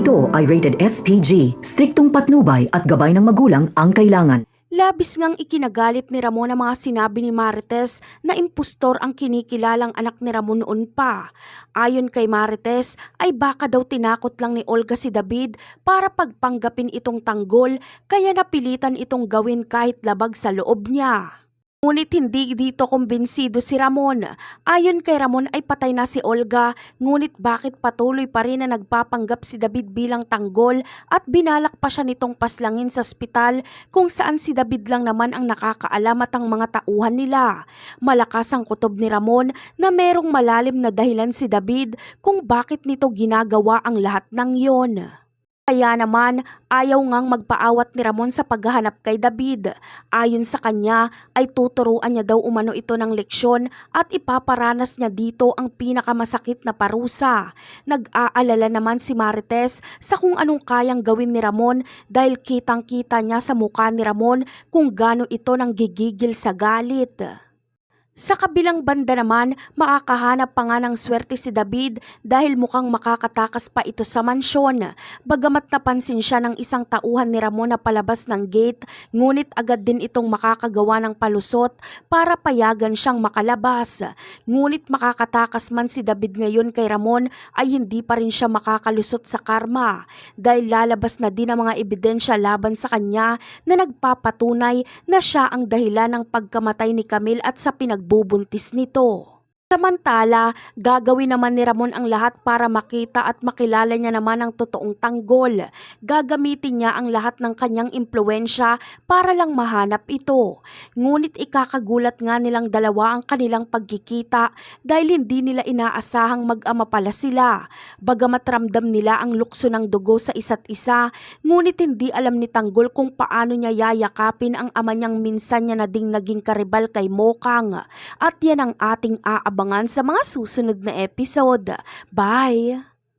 Ito ay rated SPG, striktong patnubay at gabay ng magulang ang kailangan. Labis ngang ikinagalit ni Ramon ang mga sinabi ni Marites na impostor ang kinikilalang anak ni Ramon noon pa. Ayon kay Marites ay baka daw tinakot lang ni Olga si David para pagpanggapin itong tanggol kaya napilitan itong gawin kahit labag sa loob niya. Ngunit hindi dito kumbinsido si Ramon. Ayon kay Ramon ay patay na si Olga, ngunit bakit patuloy pa rin na nagpapanggap si David bilang tanggol at binalak pa siya nitong paslangin sa ospital kung saan si David lang naman ang nakakaalam at ang mga tauhan nila. Malakas ang kutob ni Ramon na merong malalim na dahilan si David kung bakit nito ginagawa ang lahat ng yon. Kaya naman, ayaw ngang magpaawat ni Ramon sa paghahanap kay David. Ayon sa kanya, ay tuturuan niya daw umano ito ng leksyon at ipaparanas niya dito ang pinakamasakit na parusa. Nag-aalala naman si Marites sa kung anong kayang gawin ni Ramon dahil kitang-kita niya sa mukha ni Ramon kung gaano ito nang gigigil sa galit. Sa kabilang banda naman, makakahanap pa nga ng swerte si David dahil mukhang makakatakas pa ito sa mansyon. Bagamat napansin siya ng isang tauhan ni Ramon na palabas ng gate, ngunit agad din itong makakagawa ng palusot para payagan siyang makalabas. Ngunit makakatakas man si David ngayon kay Ramon ay hindi pa rin siya makakalusot sa karma dahil lalabas na din ang mga ebidensya laban sa kanya na nagpapatunay na siya ang dahilan ng pagkamatay ni Camille at sa pinagbubuntis nito. Samantala, gagawin naman ni Ramon ang lahat para makita at makilala niya naman ang totoong tanggol. Gagamitin niya ang lahat ng kanyang impluwensya para lang mahanap ito. Ngunit ikakagulat nga nilang dalawa ang kanilang pagkikita dahil hindi nila inaasahang mag-ama pala sila. Bagamat ramdam nila ang lukso ng dugo sa isa't isa, ngunit hindi alam ni Tanggol kung paano niya yayakapin ang ama niyang minsan niya na ding naging karibal kay Mokang. At yan ang ating aabangan sa mga susunod na episode. Bye!